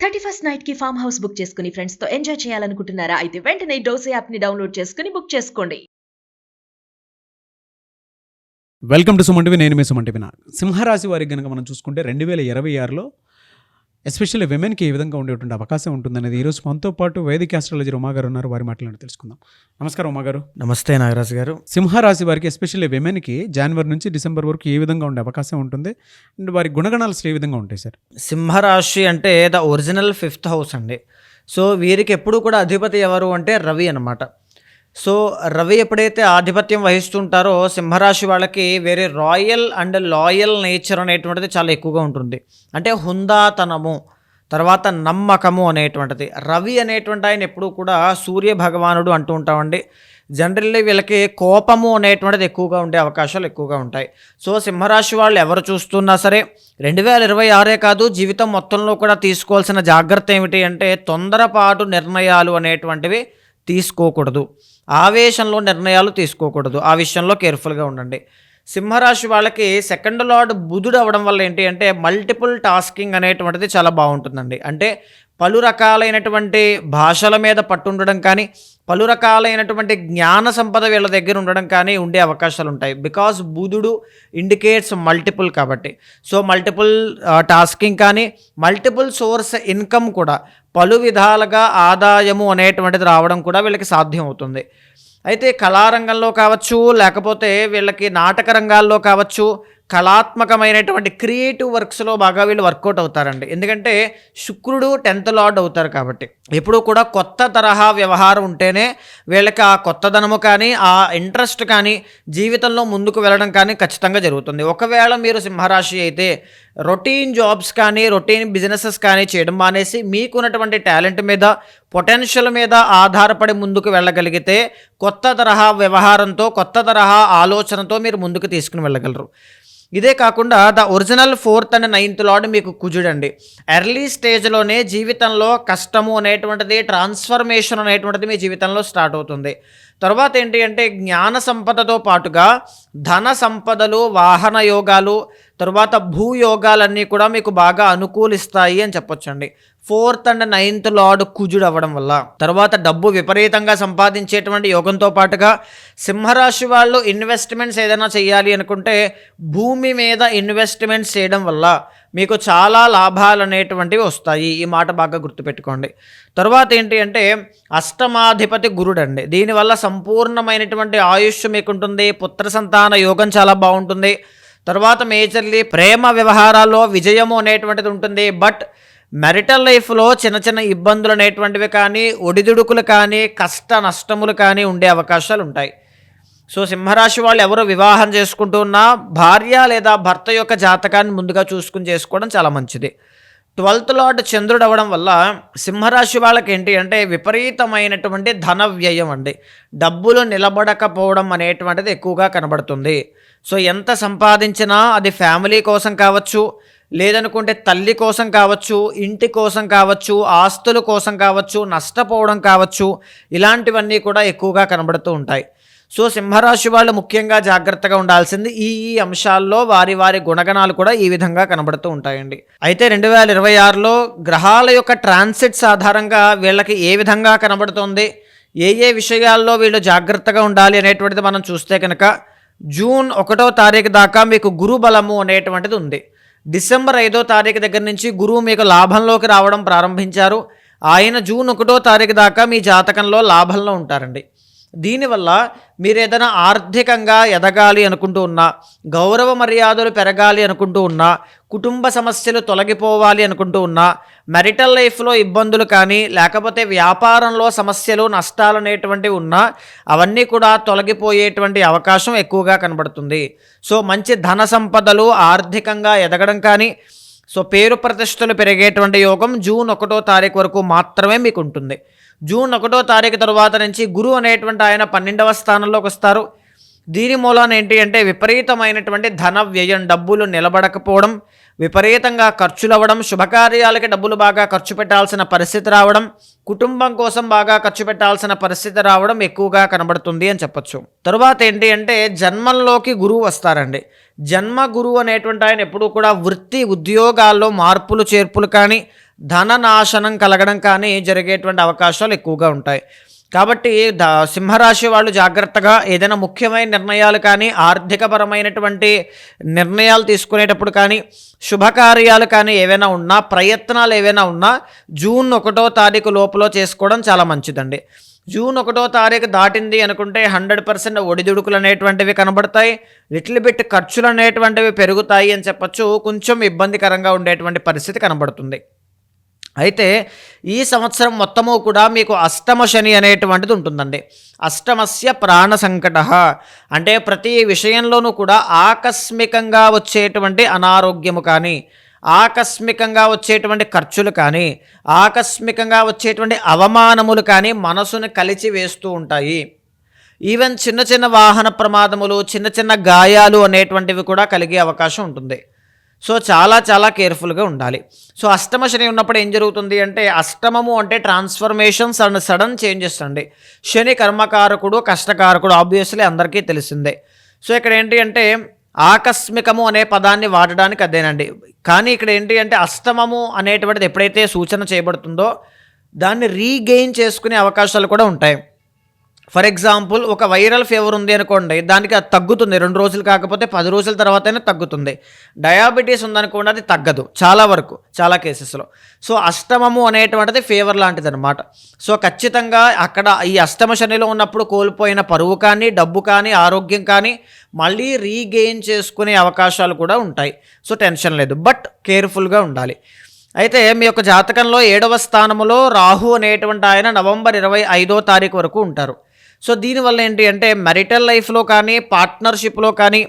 31st night కి farm house book చేసుకుని friends తో ఎంజాయ్ చేయాలనుకుంటున్నారా? అయితే వెంటనే డోసే యాప్ ని డౌన్లోడ్ చేసుకుని బుక్ చేసుకోండి. Welcome to Suman TV. నేను మీ సుమన్ టీవీ. సింహరాశి వారికి కనుక మనం చూసుకుంటే 2026లో ఎస్పెషల్లీ విమెన్కి ఏ విధంగా ఉండేటువంటి అవకాశం ఉంటుందనేది ఈరోజు మనతో పాటు వేదిక ఆస్ట్రాలజర్ ఉమాగారు ఉన్నారు. వారి మాటలను తెలుసుకుందాం. నమస్కారం ఉమాగారు. నమస్తే నాగరాజు గారు. సింహరాశి వారికి ఎస్పెషల్లీ విమెన్కి జనవరి నుంచి డిసెంబర్ వరకు ఏ విధంగా ఉండే అవకాశం ఉంటుంది అండ్ వారి గుణగణాలు ఏ విధంగా ఉంటాయి సార్? సింహరాశి అంటే ద ఒరిజినల్ 5th హౌస్ అండి. సో వీరికి ఎప్పుడు కూడా అధిపతి ఎవరు అంటే రవి అన్నమాట. సో రవి ఎప్పుడైతే ఆధిపత్యం వహిస్తుంటారో సింహరాశి వాళ్ళకి వేరే రాయల్ అండ్ లాయల్ నేచర్ అనేటువంటిది చాలా ఎక్కువగా ఉంటుంది. అంటే హుందాతనము, తర్వాత నమ్మకము అనేటువంటిది. రవి అనేటువంటి ఆయన ఎప్పుడూ కూడా సూర్య భగవానుడు అంటూ ఉంటామండి. జనరల్లీ వీళ్ళకి కోపము అనేటువంటిది ఎక్కువగా ఉండే అవకాశాలు ఎక్కువగా ఉంటాయి. సో సింహరాశి వాళ్ళు ఎవరు చూస్తున్నా సరే 2026 కాదు, జీవితం మొత్తంలో కూడా తీసుకోవాల్సిన జాగ్రత్త ఏమిటి అంటే తొందరపాటు నిర్ణయాలు అనేటువంటివి తీసుకోకూడదు, ఆవేశంలో నిర్ణయాలు తీసుకోకూడదు. ఆ విషయంలో కేర్ఫుల్గా ఉండండి. సింహరాశి వాళ్ళకి 2nd లార్డ్ బుధుడు అవ్వడం వల్ల ఏంటి అంటే మల్టిపుల్ టాస్కింగ్ అనేటువంటిది చాలా బాగుంటుందండి. అంటే పలు రకాలైనటువంటి భాషల మీద పట్టుండడం కానీ, పలు రకాలైనటువంటి జ్ఞాన సంపద వీళ్ళ దగ్గర ఉండడం కానీ ఉండే అవకాశాలు ఉంటాయి. బికాజ్ బుధుడు ఇండికేట్స్ మల్టిపుల్ కాబట్టి. సో మల్టిపుల్ టాస్కింగ్ కానీ, మల్టిపుల్ సోర్స్ ఇన్కమ్ కూడా, పలు విధాలుగా ఆదాయము అనేటువంటిది రావడం కూడా వీళ్ళకి సాధ్యం అవుతుంది. అయితే కళారంగంలో కావచ్చు, లేకపోతే వీళ్ళకి నాటక రంగాల్లో కావచ్చు, కళాత్మకమైనటువంటి క్రియేటివ్ వర్క్స్లో బాగా వీళ్ళు వర్కౌట్ అవుతారండి. ఎందుకంటే శుక్రుడు 10th లార్డ్ అవుతారు కాబట్టి. ఎప్పుడూ కూడా కొత్త తరహా వ్యవహారం ఉంటేనే వీళ్ళకి ఆ కొత్తదనము కానీ, ఆ ఇంట్రెస్ట్ కానీ, జీవితంలో ముందుకు వెళ్ళడం కానీ ఖచ్చితంగా జరుగుతుంది. ఒకవేళ మీరు సింహరాశి అయితే రొటీన్ జాబ్స్ కానీ, రొటీన్ బిజినెసెస్ కానీ చేయడం మానేసి మీకున్నటువంటి టాలెంట్ మీద, పొటెన్షియల్ మీద ఆధారపడి ముందుకు వెళ్ళగలిగితే కొత్త తరహా వ్యవహారంతో, కొత్త తరహా ఆలోచనతో మీరు ముందుకు తీసుకుని వెళ్ళగలరు. ఇదే కాకుండా the original 4th and 9th lord మీకు కుజుడండి. ఎర్లీ స్టేజ్లోనే జీవితంలో కష్టము అనేటువంటిది, ట్రాన్స్ఫర్మేషన్ అనేటువంటిది మీ జీవితంలో స్టార్ట్ అవుతుంది. తర్వాత ఏంటి అంటే జ్ఞాన సంపదతో పాటుగా ధన సంపదలు, వాహన యోగాలు, తర్వాత భూయోగాలన్నీ కూడా మీకు బాగా అనుకూలిస్తాయి అని చెప్పొచ్చండి. 4th అండ్ 9th లార్డ్ కుజుడు అవ్వడం వల్ల తర్వాత డబ్బు విపరీతంగా సంపాదించేటువంటి యోగంతో పాటుగా సింహరాశి వాళ్ళు ఇన్వెస్ట్మెంట్స్ ఏదైనా చేయాలి అనుకుంటే భూమి మీద ఇన్వెస్ట్మెంట్స్ చేయడం వల్ల మీకు చాలా లాభాలు అనేటువంటివి వస్తాయి. ఈ మాట బాగా గుర్తుపెట్టుకోండి. తర్వాత ఏంటి అంటే అష్టమాధిపతి గురుడు అండి. దీనివల్ల సంపూర్ణమైనటువంటి ఆయుష్ మీకు ఉంటుంది. పుత్ర సంతాన యోగం చాలా బాగుంటుంది. తర్వాత మేజర్లీ ప్రేమ వ్యవహారాల్లో విజయము అనేటువంటిది ఉంటుంది. బట్ మ్యారిటల్ లైఫ్లో చిన్న చిన్న ఇబ్బందులు అనేటువంటివి కానీ, ఒడిదుడుకులు కానీ, కష్ట నష్టములు కానీ ఉండే అవకాశాలు ఉంటాయి. సో సింహరాశి వాళ్ళు ఎవరు వివాహం చేసుకుంటూ ఉన్నా భార్య లేదా భర్త యొక్క జాతకాన్ని ముందుగా చూసుకుని చేసుకోవడం చాలా మంచిది. 12th లార్డ్ చంద్రుడు అవ్వడం వల్ల సింహరాశి వాళ్ళకి ఏంటి అంటే విపరీతమైనటువంటి ధన వ్యయం అండి. డబ్బులు నిలబడకపోవడం అనేటువంటిది ఎక్కువగా కనబడుతుంది. సో ఎంత సంపాదించినా అది ఫ్యామిలీ కోసం కావచ్చు, లేదనుకుంటే తల్లి కోసం కావచ్చు, ఇంటి కోసం కావచ్చు, ఆస్తుల కోసం కావచ్చు, నష్టపోవడం కావచ్చు, ఇలాంటివన్నీ కూడా ఎక్కువగా కనబడుతూ ఉంటాయి. సో సింహరాశి వాళ్ళు ముఖ్యంగా జాగ్రత్తగా ఉండాల్సింది ఈ అంశాల్లో వారి వారి గుణగణాలు కూడా ఈ విధంగా కనబడుతూ ఉంటాయండి. అయితే 2026లో గ్రహాల యొక్క ట్రాన్సిట్స్ ఆధారంగా వీళ్ళకి ఏ విధంగా కనబడుతుంది, ఏ విషయాల్లో వీళ్ళు జాగ్రత్తగా ఉండాలి అనేటువంటిది మనం చూస్తే కనుక జూన్ 1వ తారీఖు దాకా మీకు గురు బలము అనేటువంటిది ఉంది. డిసెంబర్ 5వ తారీఖు దగ్గర నుంచి గురువు మీకు లాభంలోకి రావడం ప్రారంభించారు. ఆయన జూన్ 1వ తారీఖు దాకా మీ జాతకంలో లాభంలో ఉంటారండి. దీనివల్ల మీరు ఏదైనా ఆర్థికంగా ఎదగాలి అనుకుంటూ ఉన్నా, గౌరవ మర్యాదలు పెరగాలి అనుకుంటూ ఉన్నా, కుటుంబ సమస్యలు తొలగిపోవాలి అనుకుంటూ ఉన్నా, మ్యారిటల్ లైఫ్లో ఇబ్బందులు కానీ, లేకపోతే వ్యాపారంలో సమస్యలు, నష్టాలు అనేటువంటివి ఉన్నా అవన్నీ కూడా తొలగిపోయేటువంటి అవకాశం ఎక్కువగా కనబడుతుంది. సో మంచి ధన సంపదలు, ఆర్థికంగా ఎదగడం కానీ, సో పేరు ప్రతిష్టలు పెరిగేటువంటి యోగం జూన్ 1వ తారీఖు వరకు మాత్రమే మీకు ఉంటుంది. జూన్ 1వ తారీఖు తర్వాత నుంచి గురువు అనేటువంటి ఆయన 12వ స్థానంలోకి వస్తారు. దీని మూలాన ఏంటి అంటే విపరీతమైనటువంటి ధన వ్యయం, డబ్బులు నిలబడకపోవడం, విపరీతంగా ఖర్చులు అవ్వడం, శుభకార్యాలకి డబ్బులు బాగా ఖర్చు పెట్టాల్సిన పరిస్థితి రావడం, కుటుంబం కోసం బాగా ఖర్చు పెట్టాల్సిన పరిస్థితి రావడం ఎక్కువగా కనబడుతుంది అని చెప్పొచ్చు. తరువాత ఏంటి అంటే జన్మంలోకి గురువు వస్తారండి. జన్మ గురువు అనేటువంటి ఆయన ఎప్పుడూ కూడా వృత్తి ఉద్యోగాల్లో మార్పులు చేర్పులు కానీ, ధన నాశనం కలగడం కానీ జరిగేటువంటి అవకాశాలు ఎక్కువగా ఉంటాయి. కాబట్టి సింహరాశి వాళ్ళు జాగ్రత్తగా ఏదైనా ముఖ్యమైన నిర్ణయాలు కానీ, ఆర్థికపరమైనటువంటి నిర్ణయాలు తీసుకునేటప్పుడు కానీ, శుభకార్యాలు కానీ ఏవైనా ఉన్నా, ప్రయత్నాలు ఏవైనా ఉన్నా జూన్ 1వ తారీఖు లోపల చేసుకోవడం చాలా మంచిదండి. జూన్ 1వ తారీఖు దాటింది అనుకుంటే 100% ఒడిదుడుకులు అనేటువంటివి కనబడతాయి. లిటిల్ బిట్ ఖర్చులు అనేటువంటివి పెరుగుతాయి అని చెప్పచ్చు. కొంచెం ఇబ్బందికరంగా ఉండేటువంటి పరిస్థితి కనబడుతుంది. అయితే ఈ సంవత్సరం మొత్తము కూడా మీకు అష్టమ శని అనేటువంటిది ఉంటుందండి. అష్టమస్య ప్రాణ సంకట అంటే ప్రతి విషయంలోనూ కూడా ఆకస్మికంగా వచ్చేటువంటి అనారోగ్యము కానీ, ఆకస్మికంగా వచ్చేటువంటి ఖర్చులు కానీ, ఆకస్మికంగా వచ్చేటువంటి అవమానములు కానీ మనసును కలిచి వేస్తూ ఉంటాయి. ఈవెన్ చిన్న చిన్న వాహన ప్రమాదములు, చిన్న చిన్న గాయాలు అనేటువంటివి కూడా కలిగే అవకాశం ఉంటుంది. సో చాలా కేర్ఫుల్గా ఉండాలి. సో అష్టమ శని ఉన్నప్పుడు ఏం జరుగుతుంది అంటే, అష్టమము అంటే ట్రాన్స్ఫర్మేషన్స్ అండ్ సడన్ చేంజెస్ అండి. శని కర్మకారకుడు, కష్టకారకుడు ఆబ్వియస్లీ అందరికీ తెలిసిందే. సో ఇక్కడ ఏంటి అంటే ఆకస్మికము అనే పదాన్ని వాడడానికి అదేనండి. కానీ ఇక్కడ ఏంటి అంటే అష్టమము అనేటువంటిది ఎప్పుడైతే సూచన చేయబడుతుందో దాన్ని రీగెయిన్ చేసుకునే అవకాశాలు కూడా ఉంటాయి. ఫర్ ఎగ్జాంపుల్ ఒక వైరల్ ఫీవర్ ఉంది అనుకోండి, దానికి అది తగ్గుతుంది 2 రోజులు కాకపోతే 10 రోజుల తర్వాతనే తగ్గుతుంది. డయాబెటీస్ ఉందనుకోండి, అది తగ్గదు చాలా వరకు, చాలా కేసెస్లో. సో అష్టమము అనేటువంటిది ఫీవర్ లాంటిది అనమాట. సో ఖచ్చితంగా అక్కడ ఈ అష్టమ శనిలో ఉన్నప్పుడు కోల్పోయిన పరువు కానీ, డబ్బు కానీ, ఆరోగ్యం కానీ మళ్ళీ రీగెయిన్ చేసుకునే అవకాశాలు కూడా ఉంటాయి. సో టెన్షన్ లేదు, బట్ కేర్ఫుల్గా ఉండాలి. అయితే మీ యొక్క జాతకంలో 7వ స్థానంలో రాహు అనేటువంటి ఆయన నవంబర్ 25వ తారీఖు వరకు ఉంటారు. సో దీనివల్ల ఏంటి అంటే మ్యారిటల్ లైఫ్లో కానీ, పార్ట్నర్షిప్లో కానీ,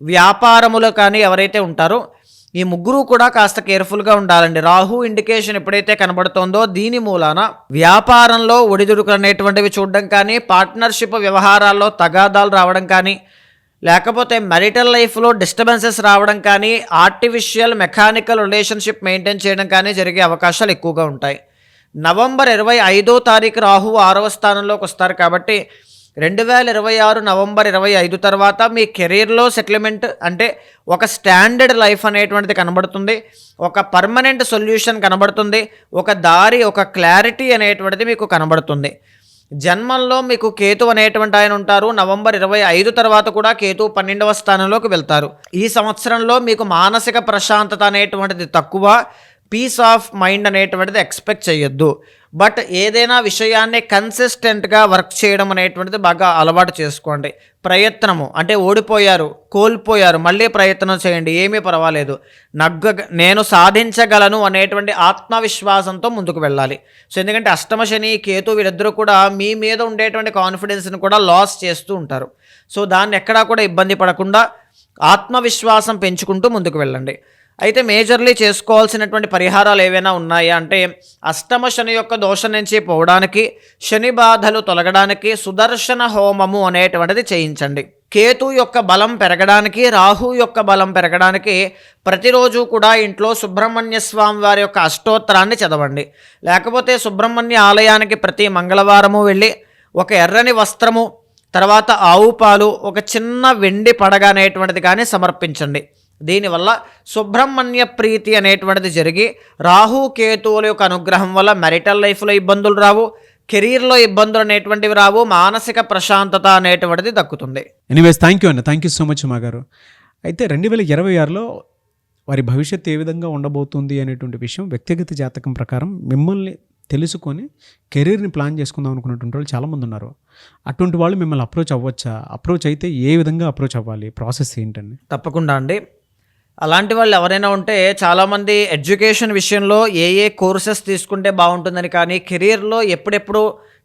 వ్యాపారములో కానీ ఎవరైతే ఉంటారో ఈ ముగ్గురు కూడా కాస్త కేర్ఫుల్గా ఉండాలండి. రాహు ఇండికేషన్ ఎప్పుడైతే కనబడుతోందో దీని మూలాన వ్యాపారంలో ఒడిదుడుకులు అనేటువంటివి చూడడం కానీ, పార్ట్నర్షిప్ వ్యవహారాల్లో తగాదాలు రావడం కానీ, లేకపోతే మ్యారిటల్ లైఫ్లో డిస్టర్బెన్సెస్ రావడం కానీ, ఆర్టిఫిషియల్ మెకానికల్ రిలేషన్షిప్ మెయింటైన్ చేయడం కానీ జరిగే అవకాశాలు ఎక్కువగా ఉంటాయి. నవంబర్ 25వ తారీఖు రాహు 6వ స్థానంలోకి వస్తారు. కాబట్టి 2026 నవంబర్ 25 తర్వాత మీ కెరీర్లో సెటిల్మెంట్ అంటే ఒక స్టాండర్డ్ లైఫ్ అనేటువంటిది కనబడుతుంది. ఒక పర్మనెంట్ సొల్యూషన్ కనబడుతుంది. ఒక దారి, ఒక క్లారిటీ అనేటువంటిది మీకు కనబడుతుంది. జన్మంలో మీకు కేతు అనేటువంటి ఆయన ఉంటారు. నవంబర్ 25 తర్వాత కూడా కేతు 12వ స్థానంలోకి వెళ్తారు. ఈ సంవత్సరంలో మీకు మానసిక ప్రశాంతత అనేటువంటిది తక్కువ, పీస్ ఆఫ్ మైండ్ అనేటువంటిది ఎక్స్పెక్ట్ చేయొద్దు. బట్ ఏదైనా విషయాన్ని కన్సిస్టెంట్గా వర్క్ చేయడం అనేటువంటిది బాగా అలవాటు చేసుకోండి. ప్రయత్నము అంటే ఓడిపోయారు, కోల్పోయారు, మళ్ళీ ప్రయత్నం చేయండి, ఏమీ పర్వాలేదు, నేను సాధించగలను అనేటువంటి ఆత్మవిశ్వాసంతో ముందుకు వెళ్ళాలి. సో ఎందుకంటే అష్టమ శని, కేతు వీళ్ళిద్దరూ కూడా మీ మీద ఉండేటువంటి కాన్ఫిడెన్స్ని కూడా లాస్ చేస్తూ ఉంటారు. సో దాన్ని ఎక్కడా కూడా ఇబ్బంది పడకుండా ఆత్మవిశ్వాసం పెంచుకుంటూ ముందుకు వెళ్ళండి. అయితే మేజర్లీ చేసుకోవాల్సినటువంటి పరిహారాలు ఏవైనా ఉన్నాయా అంటే, అష్టమ శని యొక్క దోషం నుంచి పోవడానికి, శని బాధలు తొలగడానికి సుదర్శన హోమము అనేటువంటిది చేయించండి. కేతు యొక్క బలం పెరగడానికి, రాహు యొక్క బలం పెరగడానికి ప్రతిరోజు కూడా ఇంట్లో సుబ్రహ్మణ్య స్వామి వారి యొక్క అష్టోత్తరాన్ని చదవండి. లేకపోతే సుబ్రహ్మణ్య ఆలయానికి ప్రతి మంగళవారము వెళ్ళి ఒక ఎర్రని వస్త్రము, తర్వాత ఆవు పాలు, ఒక చిన్న వెండి పడగ అనేటువంటిది కానీ సమర్పించండి. దీనివల్ల సుబ్రహ్మణ్య ప్రీతి అనేటువంటిది జరిగి రాహు కేతువుల యొక్క అనుగ్రహం వల్ల మ్యారిటల్ లైఫ్లో ఇబ్బందులు రావు, కెరీర్లో ఇబ్బందులు అనేటువంటివి రావు, మానసిక ప్రశాంతత అనేటువంటిది దక్కుతుంది. ఎనీవేస్ థ్యాంక్ యూ అండి, థ్యాంక్ యూ సో మచ్ మా గారు. అయితే 2026లో వారి భవిష్యత్తు ఏ విధంగా ఉండబోతుంది అనేటువంటి విషయం వ్యక్తిగత జాతకం ప్రకారం మిమ్మల్ని తెలుసుకొని కెరీర్ని ప్లాన్ చేసుకుందాం అనుకున్నటువంటి వాళ్ళు చాలామంది ఉన్నారు. అటువంటి వాళ్ళు మిమ్మల్ని అప్రోచ్ అవ్వచ్చా? అప్రోచ్ అయితే ఏ విధంగా అప్రోచ్ అవ్వాలి? ప్రాసెస్ ఏంటండి? తప్పకుండా అండి. అలాంటి వాళ్ళు ఎవరైనా ఉంటే చాలామంది ఎడ్యుకేషన్ విషయంలో ఏ కోర్సెస్ తీసుకుంటే బాగుంటుందని కానీ, కెరీర్లో ఎప్పుడెప్పుడు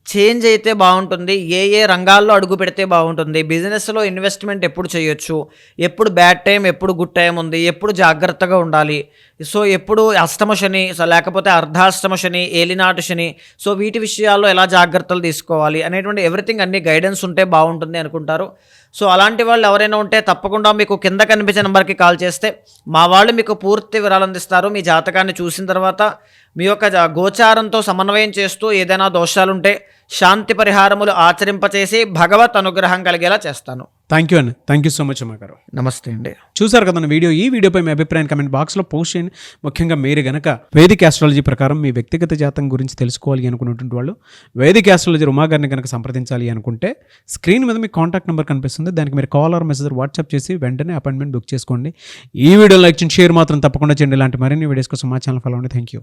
చేంజ్ అయితే బాగుంటుంది, ఏ రంగాల్లో అడుగు పెడితే బాగుంటుంది, బిజినెస్లో ఇన్వెస్ట్మెంట్ ఎప్పుడు చేయొచ్చు, ఎప్పుడు బ్యాడ్ టైం, ఎప్పుడు గుడ్ టైం ఉంది, ఎప్పుడు జాగ్రత్తగా ఉండాలి, సో ఎప్పుడు అష్టమ శని, లేకపోతే అర్ధాష్టమ శని, ఏలినాటి శని, సో వీటి విషయాల్లో ఎలా జాగ్రత్తలు తీసుకోవాలి అనేటువంటి ఎవ్రీథింగ్ అన్ని గైడెన్స్ ఉంటే బాగుంటుంది అనుకుంటారు. సో అలాంటి వాళ్ళు ఎవరైనా ఉంటే తప్పకుండా మీకు కింద కనిపించే నెంబర్కి కాల్ చేస్తే మా వాళ్ళు మీకు పూర్తి వివరాలు అందిస్తారు. మీ జాతకాన్ని చూసిన తర్వాత మీ యొక్క గోచారంతో సమన్వయం చేస్తూ ఏదైనా దోషాలుంటే శాంతి పరిహారములు ఆచరింపచేసి భగవత్ అనుగ్రహం కలిగేలా చేస్తాను. థ్యాంక్ యూ అండి, thank you so much Uma గారు. నమస్తే అండి. చూసారు కదా ఈ వీడియోపై మీ అభిప్రాయం కమెంట్ బాక్స్లో పోస్ట్ చేయండి. ముఖ్యంగా మీరు గనక వేదిక ఆస్ట్రాలజీ ప్రకారం మీ వ్యక్తిగత జాతకం గురించి తెలుసుకోవాలి అనుకున్నటువంటి వాళ్ళు వేదిక ఆస్ట్రాలజీ ఉమా గారిని కనుక సంప్రదించాలి అనుకుంటే స్క్రీన్ మీద మీ కాంటాక్ట్ నెంబర్ కనిపిస్తుంది. దానికి మీరు కాల్ ఆర్ మెసేజ్ వాట్సాప్ చేసి వెంటనే అపాయింట్మెంట్ బుక్ చేసుకోండి. ఈ వీడియో లైక్ చేయండి, షేర్ మాత్రం తప్పకుండా చేయండి. ఇలాంటి మరిన్ని వీడియోస్ కోసం మా ఛానల్ ఫాలో అవ్వండి. Thank you.